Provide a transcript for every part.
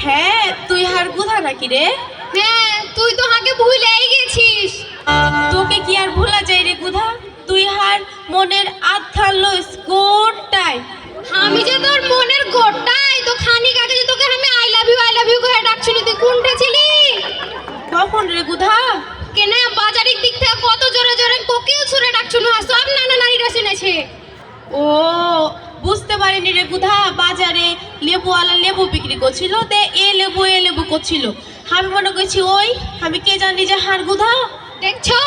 হ্যাঁ তুই হার গুধা নাকি রে? হ্যাঁ তুই তো আগে ভুলেই গেছিস। তোকে কি আর ভোলা যায় রে গুধা? তুই হার মনের আধ্যার লইস গোটাই। আমি যে তোর মনের গোটাই তো খানিক আগে যে তোকে আমি আই লাভ ইউ করে ডাকছিলি, তুই কোনটা ছিলি? কখন রে গুধা? কেন বাজারের দিক থেকে কত জোরে জোরে কোকিল সুরে ডাকছিল, সব নানা নারীরা শুনেছে। ও বুঝতে পারিনি রে গুধা, বাজারে লেবুওয়ালা লেবু বিক্রি করছিল, তে এ লেবু করছিল। আমি মনে করছি ওই, আমি কে জানি যে হার গুধা। দেখছো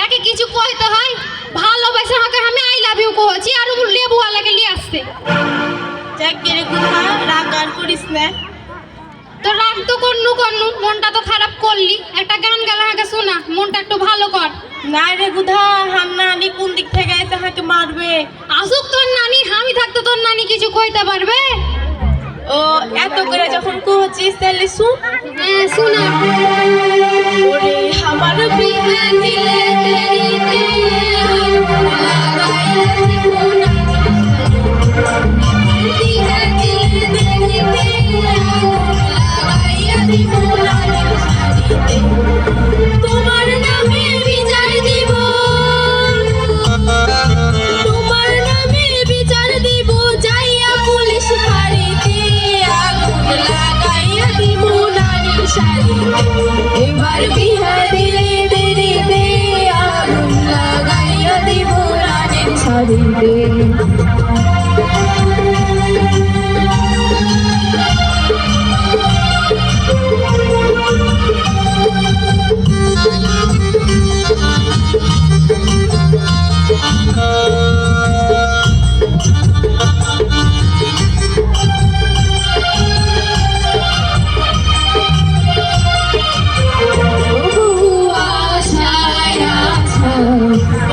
একে কিছু কইতে হয়, ভালোবাসা হাকে আমি আই লাভ ইউ কইছি আর লেবুওয়ালাকে নিয়ে আসছে। যাক রে গুধা, রাগ আর করিস না। তো রাগ তো করনু মনটা তো খারাপ করলি, একটা গান গালা হাকে শোনা, মনটা একটু ভালো কর। না রে গুধা, হার নানি কোন দিক থেকে এসে হাকে মারবে। আসুক তোর নানি, আমি থাকতে তোর নানি কিছু কইতে পারবে? ও এত করে যখন কহছিস তাহলে শুন। হ্যাঁ শোনা। ওরে আমার বিয়ে দিলে দেরিতে লাগাই জীবন, বিয়ে দিলে দেরিতে লাগাইয়া জীবন শাড়িতে তোমার নামে বিচার দিব, তোমার নামে বিচার দিব, যাইয়া পুলিশ ফাঁড়িতে আগুন লাগাইয়া দিব নারীর শাড়িতে। এবার বিহা দিলে দেরিতে আগুন লাগাইয়া দিব নারীর শাড়িতে।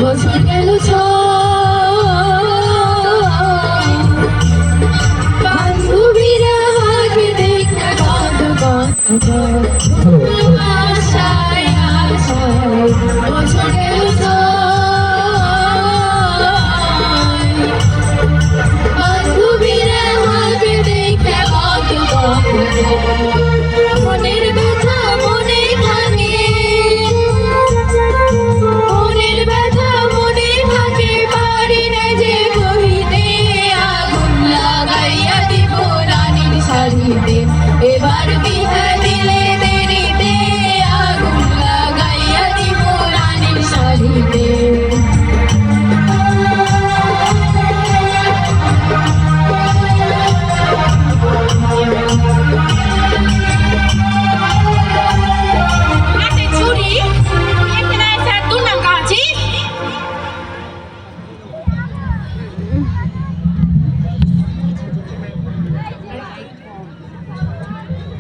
বছর গেল বান্ধবীরা আগে দেখা আশায় আশায় বছর গেল বান্ধবীরা আগে দেখা মনের ব্যথা মনে থাকে, মনের ব্যথা মনে থাকে, পারি না যে কহিতে আগুন লাগাইয়া দিব রানীর শাড়িতে। এবার বিহা দিলে দেরিতে আগুন লাগাইয়া দিব রানীর শাড়িতে।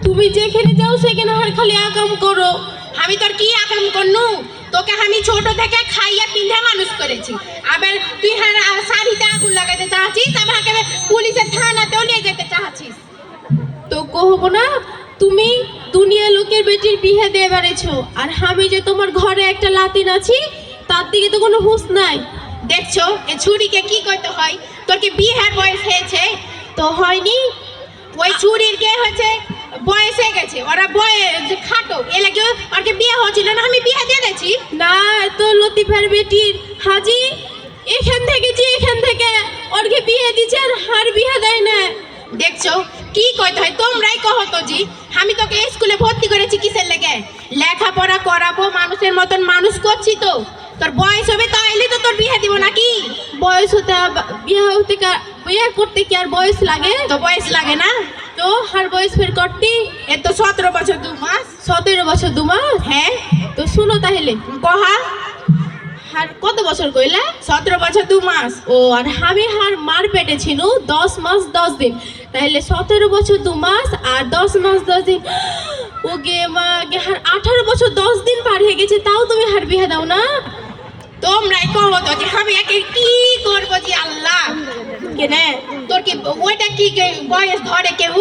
তুমি যেখানে যাও সেখানে আর খালি আকাম করো। আমি তোর কি আকাম করনু? তোকে আমি ছোট থেকে খাইয়া পিন্ধা মানুষ করেছি, আবার তুই শাড়িতে আগুন লাগাইতে চাচ্ছিস, আবার পুলিশের থানাতেও নিয়ে যেতে চাচ্ছিস। তো কহবো না, তুমি দুনিয়া লোকের বেটির বিয়ে দিয়ে বেড়েছো, আর আমি যে তোমার ঘরে একটা লাতিন আছি তার দিকে তো কোনো হুঁশ নাই। দেখছো এ ছুরিকে কি করতে হয়? তোর কি বিয়ের বয়স হয়েছে? তো হয়নি। ওই ছুরির কে হচ্ছে বয়স হয়ে গেছে, ওরা বয়স খাটো, এ লাগে ওরকে বিয়ে হচ্ছিল না, আমি বিয়ে দিয়ে দিয়েছি। না তো লতিফার বেটির হাজি এখান থেকে ওরকে বিয়ে দিচ্ছে আর হার বিয়ে দেয় না। দেখছো কি কইতে হয়? তোমরাই কহো তো জি, আমি তোকে স্কুলে ভর্তি করেছি কিসের লেগে? লেখাপড়া করাবো, মানুষের মতন মানুষ করছি। তো তোর বয়স হবে তাইলে তো তোর বিয়ে দিব নাকি? বয়স হতে বিয়ে করতে কি আর বয়স লাগে? তো বয়স লাগে না? তো হার বয়স ফের করতে এ তো 17 বছর 2 মাস। 17 বছর 2 মাস? হ্যাঁ তো শুনো তাহলে কহা, হার কত বছর কইলা? 17 বছর 2 মাস। ও আর আমি হার মার পেটে ছিল 10 মাস 10 দিন, তাহলে 17 বছর 2 মাস আর 10 মাস 10 দিন, ও গে মা গে হার 18 বছর 10 দিন পার হয়ে গেছে, তাও তুমি হার বিয়ে দাও না? তোমরাই কহো তো যে আমি একে কি করবো জি আল্লাহ। কেনে তোর কি ওইটা কি বয়স ধরে কেউ?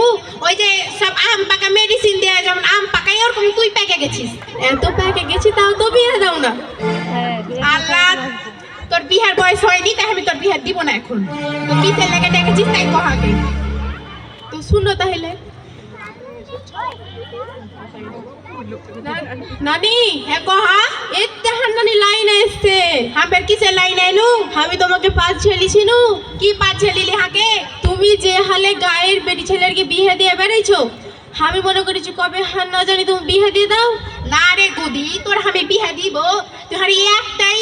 ওই যে সব আম পাকা মেডিসিন দেয়া, যেমন আম পাকাই ওরকম তুই পেকে গেছিস। এত প্যাকে গেছি তাও তো বিয়ে দাও না? আল্লাহ, তোর বিহার বয়স হয়নি তাই আমি তোর বিহার দিব না এখন। তো কিসের লেগে ডেকেছিস তাই কহাকে। তো শুনো তাহলে, নানি হ্যাঁ কহা এত্তেহান নানি লাইনে এসছে। হামের কিসের লাইন আইনু আমি তোমাকে পাঁচ ছেলিছিনু। কি পাচ্ছে লিলি হাকে তুমি যে হালে গায়ের বেটি ছেলেরকে বিয়ে দিয়ে বেড়াইছো, আমি মনে করেছি কবে হান না জানি তুমি বিয়ে দিয়ে দাও। না রে গুদি তোর আমি বিহা দিব তুই হারি একটাই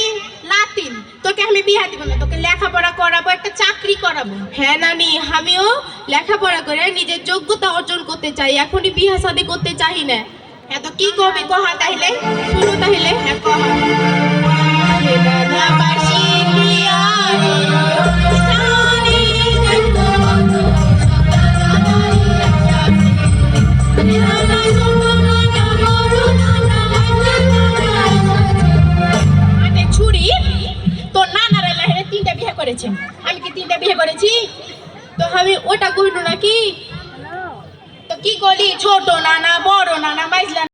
লাতিন তোকে আমি বিহা দিব না তোকে লেখাপড়া করাবো একটা চাকরি করাবো হ্যাঁ নানি, আমিও লেখাপড়া করে নিজের যোগ্যতা অর্জন করতে চাই, এখনই বিয়ে শাদী করতে চাই না। হ্যাঁ তো কি করবি কহা তাইলে শুনো তাহলে। হ্যাঁ কহা বাসি দিয়া রে সারি আরে ছুরি তোর নানারা লাহেরে 3টা বিয়ে করেছে আমি কি 3টা বিয়ে করেছি তো আমি ওটা কইলো নাকি? তো কি করলি ছোট নানা বড় নানা মাইজলা